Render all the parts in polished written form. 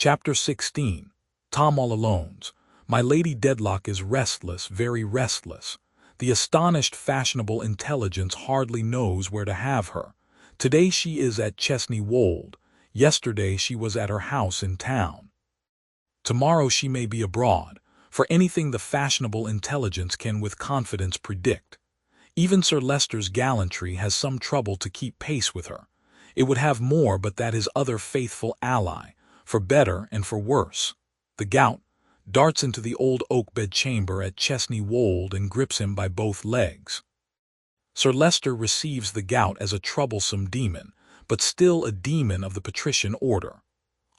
Chapter 16. Tom all alones. My Lady Dedlock is restless, very restless. The astonished fashionable intelligence hardly knows where to have her. Today she is at Chesney Wold. Yesterday she was at her house in town. Tomorrow she may be abroad, for anything the fashionable intelligence can with confidence predict. Even Sir Leicester's gallantry has some trouble to keep pace with her. It would have more but that his other faithful ally, for better and for worse, the gout, darts into the old oak bedchamber at Chesney Wold and grips him by both legs. Sir Leicester receives the gout as a troublesome demon, but still a demon of the patrician order.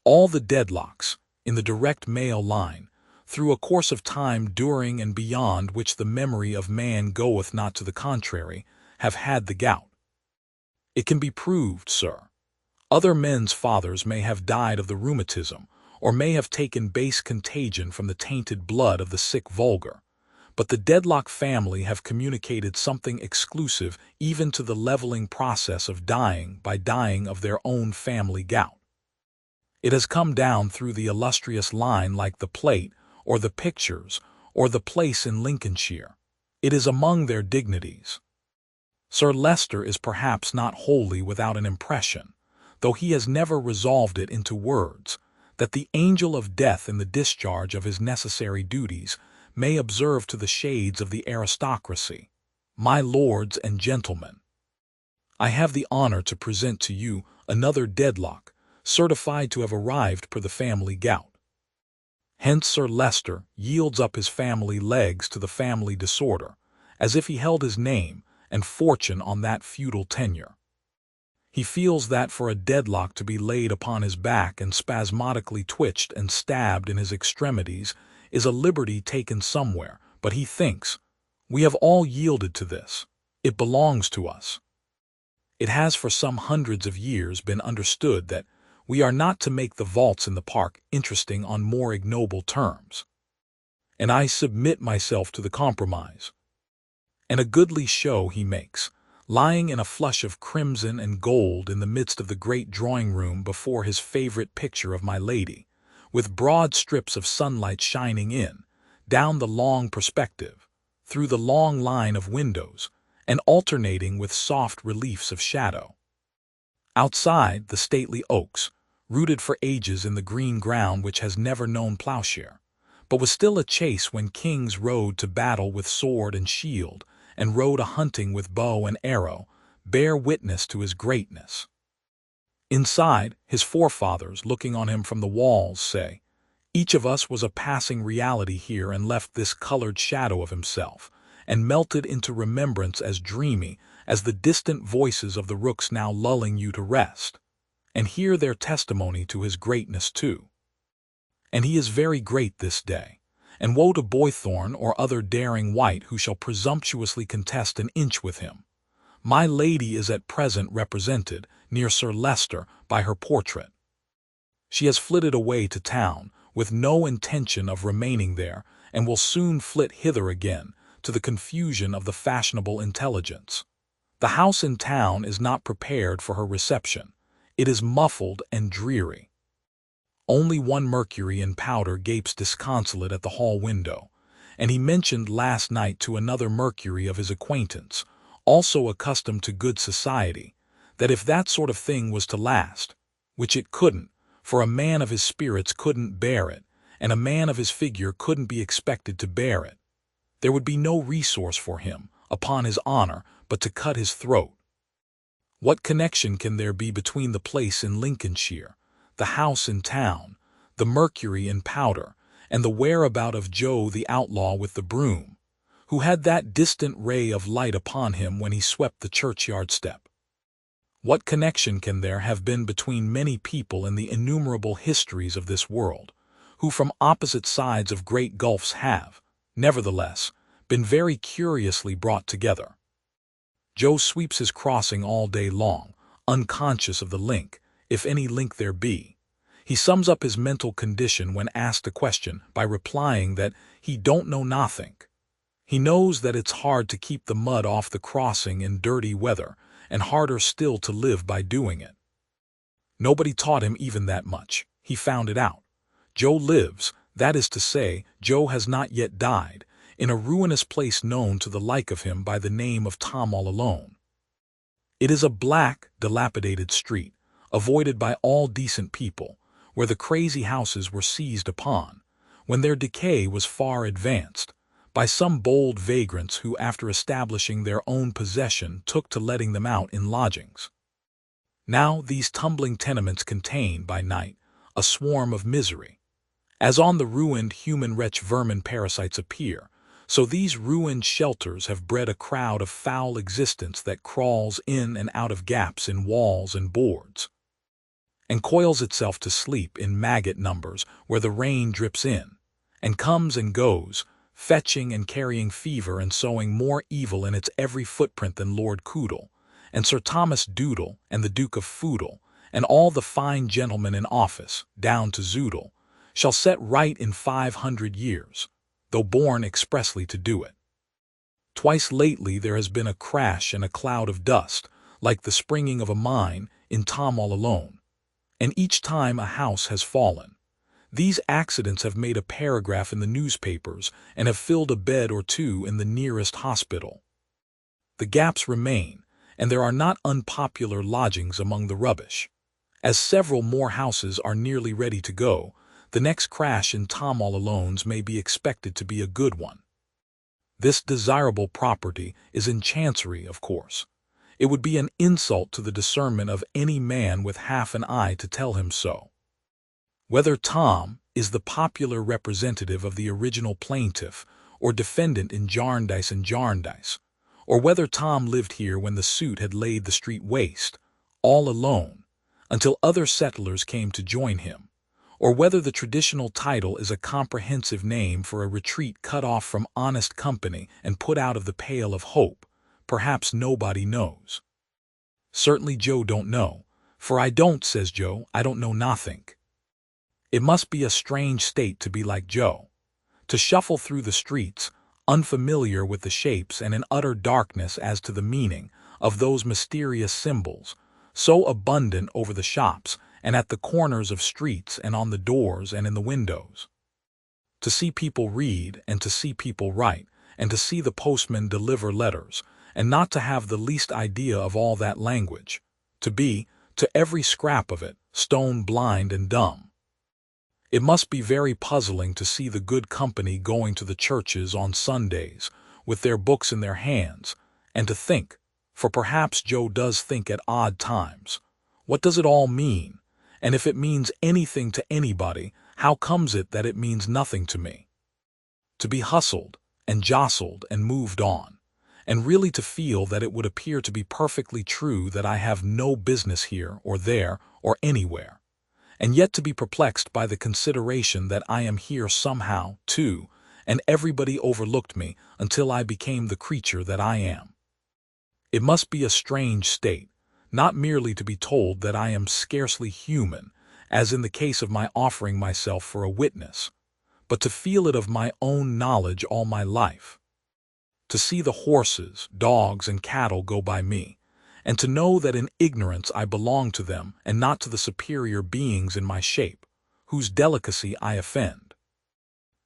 All the Dedlocks, in the direct male line, through a course of time during and beyond which the memory of man goeth not to the contrary, have had the gout. It can be proved, sir. Other men's fathers may have died of the rheumatism, or may have taken base contagion from the tainted blood of the sick vulgar, but the Dedlock family have communicated something exclusive even to the leveling process of dying by dying of their own family gout. It has come down through the illustrious line like the plate, or the pictures, or the place in Lincolnshire. It is among their dignities. Sir Leicester is perhaps not wholly without an impression, though he has never resolved it into words, that the angel of death in the discharge of his necessary duties may observe to the shades of the aristocracy. My lords and gentlemen, I have the honor to present to you another Dedlock, certified to have arrived per the family gout. Hence Sir Leicester yields up his family legs to the family disorder, as if he held his name and fortune on that feudal tenure. He feels that for a Dedlock to be laid upon his back and spasmodically twitched and stabbed in his extremities is a liberty taken somewhere, but he thinks, we have all yielded to this. It belongs to us. It has for some hundreds of years been understood that we are not to make the vaults in the park interesting on more ignoble terms. And I submit myself to the compromise. And a goodly show he makes, lying in a flush of crimson and gold in the midst of the great drawing-room before his favorite picture of my lady, with broad strips of sunlight shining in, down the long perspective, through the long line of windows, and alternating with soft reliefs of shadow. Outside, the stately oaks, rooted for ages in the green ground which has never known plowshare, but was still a chase when kings rode to battle with sword and shield, and rode a-hunting with bow and arrow, bear witness to his greatness. Inside, his forefathers, looking on him from the walls, say, each of us was a passing reality here and left this colored shadow of himself, and melted into remembrance as dreamy as the distant voices of the rooks now lulling you to rest, and hear their testimony to his greatness too. And he is very great this day, and woe to Boythorn or other daring wight who shall presumptuously contest an inch with him. My lady is at present represented, near Sir Leicester, by her portrait. She has flitted away to town, with no intention of remaining there, and will soon flit hither again, to the confusion of the fashionable intelligence. The house in town is not prepared for her reception. It is muffled and dreary. Only one Mercury in powder gapes disconsolate at the hall window, and he mentioned last night to another Mercury of his acquaintance, also accustomed to good society, that if that sort of thing was to last, which it couldn't, for a man of his spirits couldn't bear it, and a man of his figure couldn't be expected to bear it, there would be no resource for him, upon his honor, but to cut his throat. What connection can there be between the place in Lincolnshire, the house in town, the Mercury in powder, and the whereabout of Joe the outlaw with the broom, who had that distant ray of light upon him when he swept the churchyard step? What connection can there have been between many people in the innumerable histories of this world, who from opposite sides of great gulfs have, nevertheless, been very curiously brought together? Joe sweeps his crossing all day long, unconscious of the link, if any link there be. He sums up his mental condition when asked a question by replying that he don't know nothink. He knows that it's hard to keep the mud off the crossing in dirty weather, and harder still to live by doing it. Nobody taught him even that much. He found it out. Joe lives, that is to say, Joe has not yet died, in a ruinous place known to the like of him by the name of Tom all Alone. It is a black, dilapidated street, avoided by all decent people, where the crazy houses were seized upon, when their decay was far advanced, by some bold vagrants who after establishing their own possession took to letting them out in lodgings. Now these tumbling tenements contain, by night, a swarm of misery. As on the ruined human wretch vermin parasites appear, so these ruined shelters have bred a crowd of foul existence that crawls in and out of gaps in walls and boards, and coils itself to sleep in maggot numbers where the rain drips in, and comes and goes, fetching and carrying fever and sowing more evil in its every footprint than Lord Coodle, and Sir Thomas Doodle, and the Duke of Foodle, and all the fine gentlemen in office, down to Zoodle, shall set right in 500 years, though born expressly to do it. Twice lately there has been a crash and a cloud of dust, like the springing of a mine, in Tom all Alone, and each time a house has fallen. These accidents have made a paragraph in the newspapers and have filled a bed or two in the nearest hospital. The gaps remain, and there are not unpopular lodgings among the rubbish. As several more houses are nearly ready to go, the next crash in Tom all Alone's may be expected to be a good one. This desirable property is in Chancery, of course. It would be an insult to the discernment of any man with half an eye to tell him so. Whether Tom is the popular representative of the original plaintiff or defendant in Jarndyce and Jarndyce, or whether Tom lived here when the suit had laid the street waste, all alone, until other settlers came to join him, or whether the traditional title is a comprehensive name for a retreat cut off from honest company and put out of the pale of hope, perhaps nobody knows. Certainly Joe don't know, for I don't, says Joe, I don't know nothink. It must be a strange state to be like Joe, to shuffle through the streets, unfamiliar with the shapes and in utter darkness as to the meaning of those mysterious symbols, so abundant over the shops and at the corners of streets and on the doors and in the windows. To see people read and to see people write, and to see the postman deliver letters, and not to have the least idea of all that language, to be, to every scrap of it, stone blind and dumb. It must be very puzzling to see the good company going to the churches on Sundays, with their books in their hands, and to think, for perhaps Joe does think at odd times, what does it all mean, and if it means anything to anybody, how comes it that it means nothing to me? To be hustled, and jostled, and moved on, and really to feel that it would appear to be perfectly true that I have no business here or there or anywhere, and yet to be perplexed by the consideration that I am here somehow, too, and everybody overlooked me until I became the creature that I am. It must be a strange state, not merely to be told that I am scarcely human, as in the case of my offering myself for a witness, but to feel it of my own knowledge all my life. To see the horses, dogs, and cattle go by me, and to know that in ignorance I belong to them and not to the superior beings in my shape, whose delicacy I offend.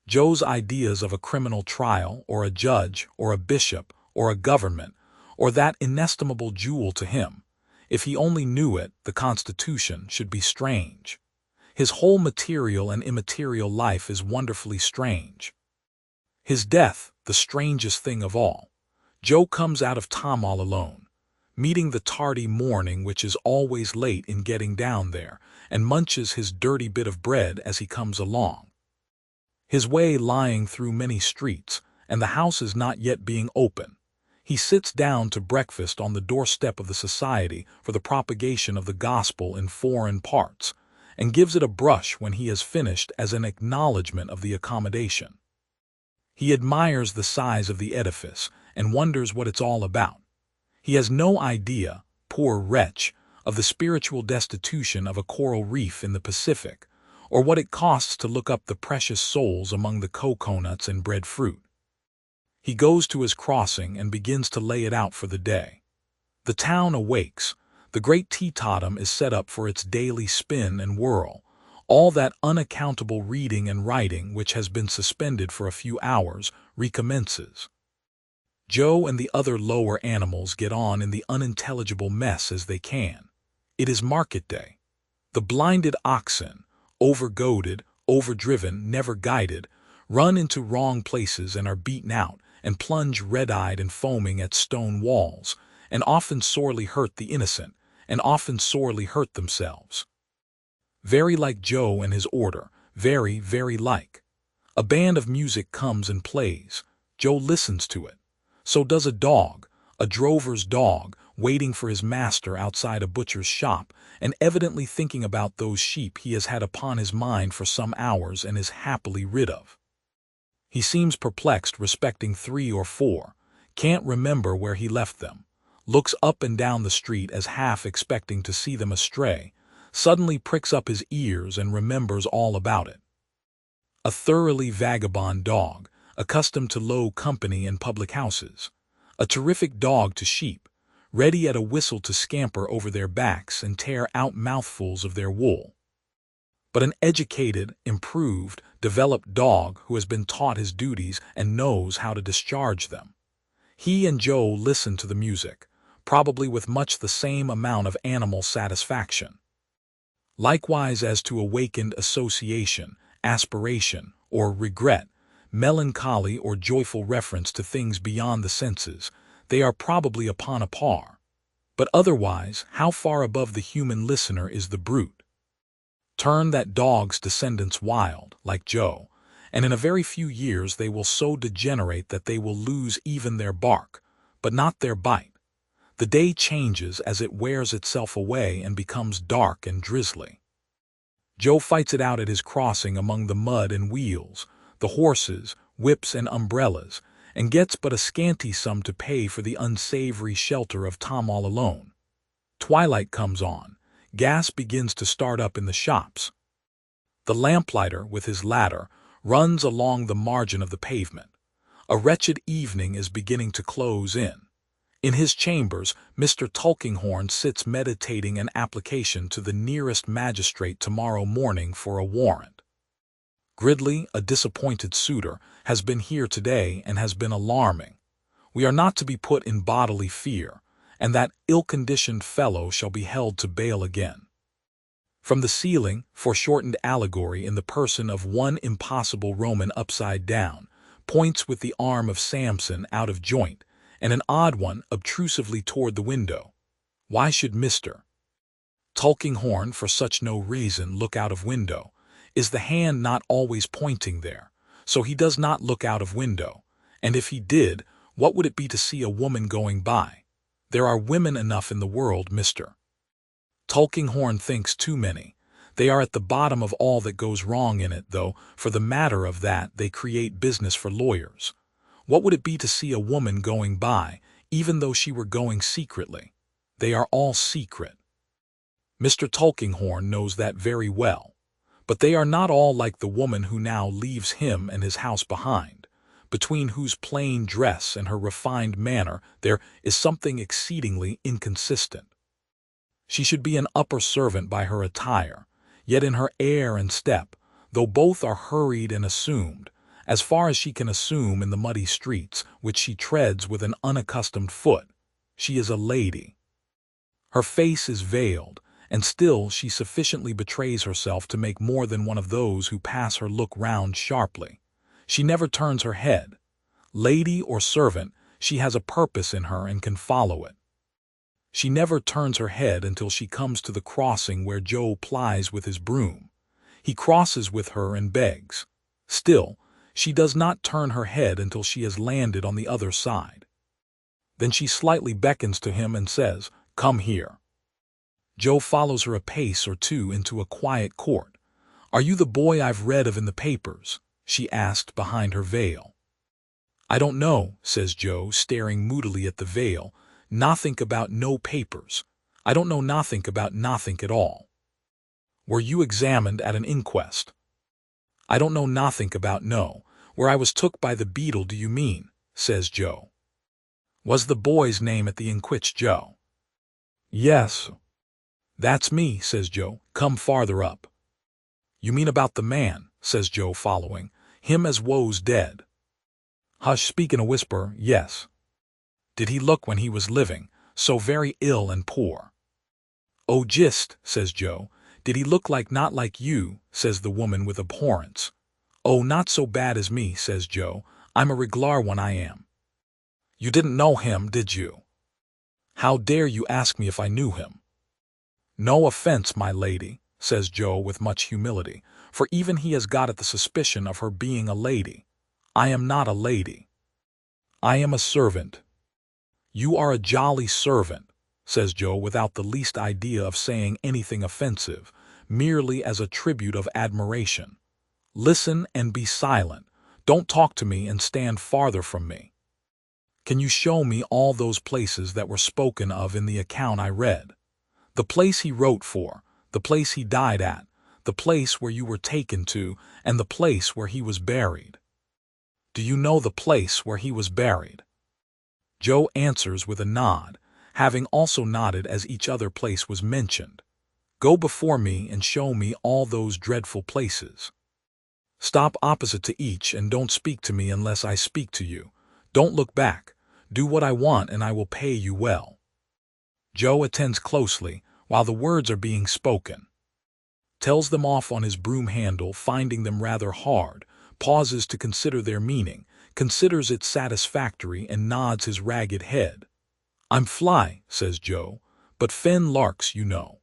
Joe's ideas of a criminal trial, or a judge, or a bishop, or a government, or that inestimable jewel to him, if he only knew it, the Constitution, should be strange. His whole material and immaterial life is wonderfully strange. His death, the strangest thing of all. Joe comes out of Tom all Alone, meeting the tardy morning which is always late in getting down there, and munches his dirty bit of bread as he comes along. His way lying through many streets, and the houses not yet being open, he sits down to breakfast on the doorstep of the Society for the Propagation of the Gospel in Foreign Parts, and gives it a brush when he has finished as an acknowledgment of the accommodation. He admires the size of the edifice and wonders what it's all about. He has no idea, poor wretch, of the spiritual destitution of a coral reef in the Pacific, or what it costs to look up the precious souls among the coconuts and breadfruit. He goes to his crossing and begins to lay it out for the day. The town awakes. The great teetotum is set up for its daily spin and whirl. All that unaccountable reading and writing which has been suspended for a few hours recommences. Joe and the other lower animals get on in the unintelligible mess as they can. It is market day. The blinded oxen, overgoaded, overdriven, never guided, run into wrong places and are beaten out, and plunge red-eyed and foaming at stone walls, and often sorely hurt the innocent, and often sorely hurt themselves. Very like Joe and his order, very, very like. A band of music comes and plays. Joe listens to it. So does a dog, a drover's dog, waiting for his master outside a butcher's shop, and evidently thinking about those sheep he has had upon his mind for some hours and is happily rid of. He seems perplexed respecting 3 or 4, can't remember where he left them, looks up and down the street as half expecting to see them astray, suddenly pricks up his ears and remembers all about it. A thoroughly vagabond dog, accustomed to low company and public houses, a terrific dog to sheep, ready at a whistle to scamper over their backs and tear out mouthfuls of their wool. But an educated, improved, developed dog who has been taught his duties and knows how to discharge them. He and Joe listen to the music, probably with much the same amount of animal satisfaction. Likewise as to awakened association, aspiration, or regret, melancholy or joyful reference to things beyond the senses, they are probably upon a par. But otherwise, how far above the human listener is the brute? Turn that dog's descendants wild, like Joe, and in a very few years they will so degenerate that they will lose even their bark, but not their bite. The day changes as it wears itself away and becomes dark and drizzly. Joe fights it out at his crossing among the mud and wheels, the horses, whips, and umbrellas, and gets but a scanty sum to pay for the unsavory shelter of Tom all alone. Twilight comes on. Gas begins to start up in the shops. The lamplighter, with his ladder, runs along the margin of the pavement. A wretched evening is beginning to close in. In his chambers, Mr. Tulkinghorn sits meditating an application to the nearest magistrate tomorrow morning for a warrant. Gridley, a disappointed suitor, has been here today and has been alarming. We are not to be put in bodily fear, and that ill-conditioned fellow shall be held to bail again. From the ceiling, foreshortened allegory in the person of one impossible Roman upside down, points with the arm of Samson out of joint, and an odd one obtrusively toward the window. Why should Mr. Tulkinghorn, for such no reason, look out of window? Is the hand not always pointing there? So he does not look out of window. And if he did, what would it be to see a woman going by? There are women enough in the world, Mr. Tulkinghorn thinks too many. They are at the bottom of all that goes wrong in it, though, for the matter of that, they create business for lawyers. What would it be to see a woman going by, even though she were going secretly? They are all secret. Mr. Tulkinghorn knows that very well. But they are not all like the woman who now leaves him and his house behind, between whose plain dress and her refined manner there is something exceedingly inconsistent. She should be an upper servant by her attire, yet in her air and step, though both are hurried and assumed, as far as she can assume in the muddy streets, which she treads with an unaccustomed foot, she is a lady. Her face is veiled, and still she sufficiently betrays herself to make more than one of those who pass her look round sharply. She never turns her head. Lady or servant, she has a purpose in her and can follow it. She never turns her head until she comes to the crossing where Joe plies with his broom. He crosses with her and begs. Still, she does not turn her head until she has landed on the other side. Then she slightly beckons to him and says, "Come here." Joe follows her a pace or two into a quiet court. "Are you the boy I've read of in the papers?" she asked behind her veil. "I don't know," says Joe, staring moodily at the veil. "Nothink about no papers. I don't know nothink about nothink at all." "Were you examined at an inquest?" "I don't know nothink about no. Where I was took by the beadle, do you mean?" says Joe. "Was the boy's name at the inquest, Joe?" "Yes." "That's me," says Joe. "Come farther up." You mean about the man, says Joe following, him as woe's dead. Hush, speak in a whisper, yes. Did he look when he was living, so very ill and poor? Oh, gist, says Joe. Did he look like not like you, says the woman with abhorrence. Oh, not so bad as me, says Joe. I'm a reg'lar one I am. You didn't know him, did you? How dare you ask me if I knew him? No offense, my lady, says Joe with much humility, for even he has got at the suspicion of her being a lady. I am not a lady. I am a servant. You are a jolly servant, says Joe without the least idea of saying anything offensive, merely as a tribute of admiration. Listen and be silent. Don't talk to me and stand farther from me. Can you show me all those places that were spoken of in the account I read? The place he wrote for, the place he died at, the place where you were taken to, and the place where he was buried. Do you know the place where he was buried? Joe answers with a nod, having also nodded as each other place was mentioned. Go before me and show me all those dreadful places. Stop opposite to each and don't speak to me unless I speak to you. Don't look back. Do what I want and I will pay you well. Joe attends closely while the words are being spoken. Tells them off on his broom handle, finding them rather hard, pauses to consider their meaning, considers it satisfactory and nods his ragged head. I'm fly, says Joe, but fen larks, you know.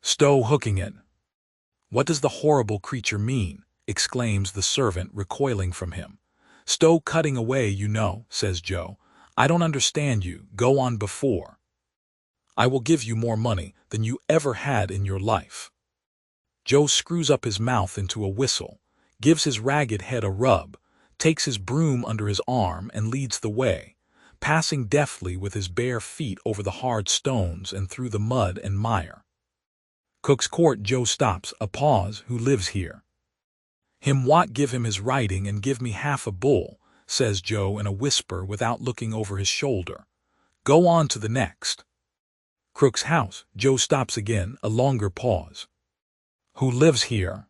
Stow hooking it. What does the horrible creature mean? Exclaims the servant, recoiling from him. Stow cutting away, you know, says Joe. I don't understand you. Go on before. I will give you more money than you ever had in your life. Joe screws up his mouth into a whistle, gives his ragged head a rub, takes his broom under his arm and leads the way, passing deftly with his bare feet over the hard stones and through the mud and mire. Cook's Court. Joe stops, a pause. Who lives here? Him what give him his writing and give me half a bull, says Joe in a whisper without looking over his shoulder. Go on to the next. Crook's house. Joe stops again, a longer pause. Who lives here?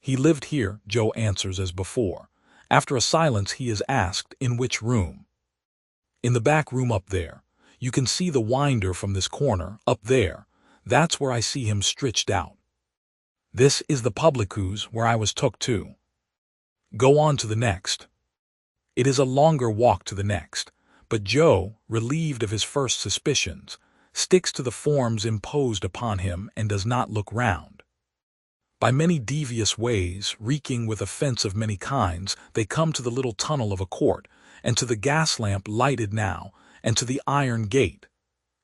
He lived here, Joe answers as before. After a silence he is asked, in which room? In the back room up there. You can see the winder from this corner, up there. That's where I see him stretched out. This is the public house where I was took to. Go on to the next. It is a longer walk to the next, but Joe, relieved of his first suspicions, sticks to the forms imposed upon him and does not look round. By many devious ways, reeking with offence of many kinds, they come to the little tunnel of a court, and to the gas lamp lighted now, and to the iron gate.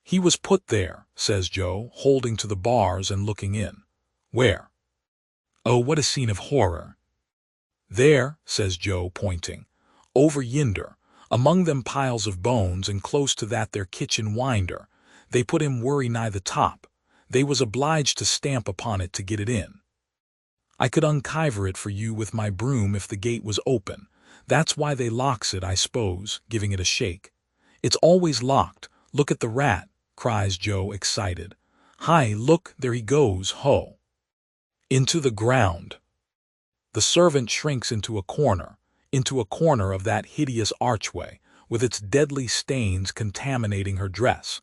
He was put there, says Joe, holding to the bars and looking in. Where? Oh, what a scene of horror! There, says Joe, pointing. Over yonder, among them piles of bones, and close to that their kitchen winder. They put him worry nigh the top. They was obliged to stamp upon it to get it in. I could unkiver it for you with my broom if the gate was open. That's why they locks it, I suppose, giving it a shake. It's always locked. Look at the rat, cries Joe, excited. Hi, look, there he goes, ho! Into the ground. The servant shrinks into a corner of that hideous archway, with its deadly stains contaminating her dress,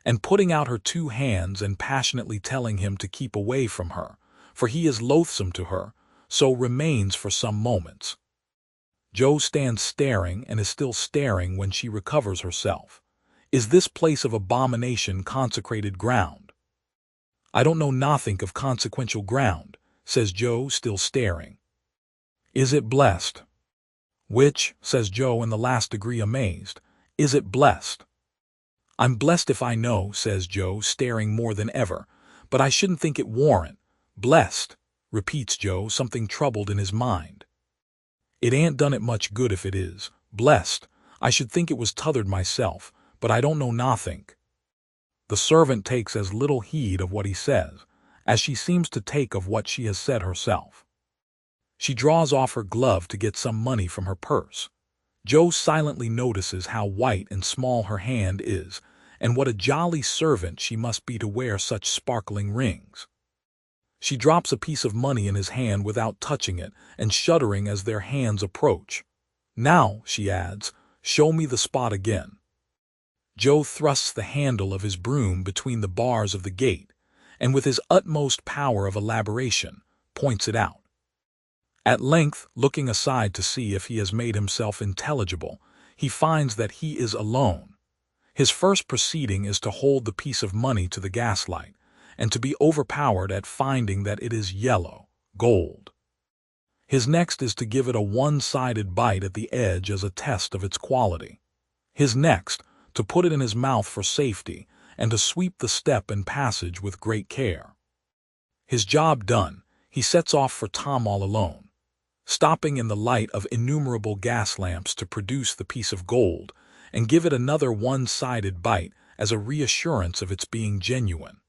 and putting out her two hands and passionately telling him to keep away from her, for he is loathsome to her, so remains for some moments. Joe stands staring and is still staring when she recovers herself. Is this place of abomination consecrated ground? I don't know nothing of consequential ground, says Joe, still staring. Is it blessed? Which, says Joe in the last degree amazed, is it blessed? I'm blessed if I know, says Joe, staring more than ever, but I shouldn't think it warrant. Blessed, repeats Joe, something troubled in his mind. It ain't done it much good if it is. Blessed, I should think it was t'othered myself, but I don't know nothink. The servant takes as little heed of what he says, as she seems to take of what she has said herself. She draws off her glove to get some money from her purse. Joe silently notices how white and small her hand is, and what a jolly servant she must be to wear such sparkling rings. She drops a piece of money in his hand without touching it and shuddering as their hands approach. "Now," she adds, "show me the spot again." Joe thrusts the handle of his broom between the bars of the gate, and with his utmost power of elaboration, points it out. At length, looking aside to see if he has made himself intelligible, he finds that he is alone. His first proceeding is to hold the piece of money to the gaslight, and to be overpowered at finding that it is yellow, gold. His next is to give it a one-sided bite at the edge as a test of its quality. His next, to put it in his mouth for safety, and to sweep the step and passage with great care. His job done, he sets off for Tom all alone, stopping in the light of innumerable gas lamps to produce the piece of gold and give it another one-sided bite as a reassurance of its being genuine.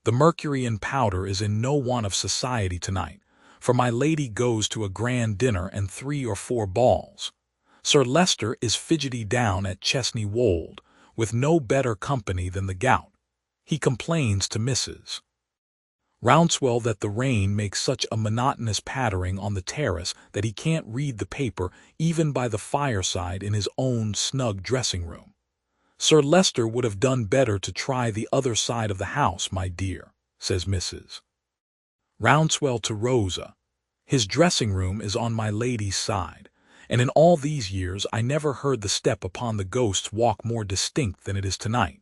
The mercury in powder is in no want of society tonight, for my lady goes to a grand dinner and 3 or 4 balls. Sir Leicester is fidgety down at Chesney Wold, with no better company than the gout. He complains to Mrs. Rouncewell that the rain makes such a monotonous pattering on the terrace that he can't read the paper even by the fireside in his own snug dressing-room. "Sir Leicester would have done better to try the other side of the house, my dear," says Mrs. Rouncewell to Rosa. "His dressing-room is on my lady's side, and in all these years I never heard the step upon the ghost's walk more distinct than it is tonight.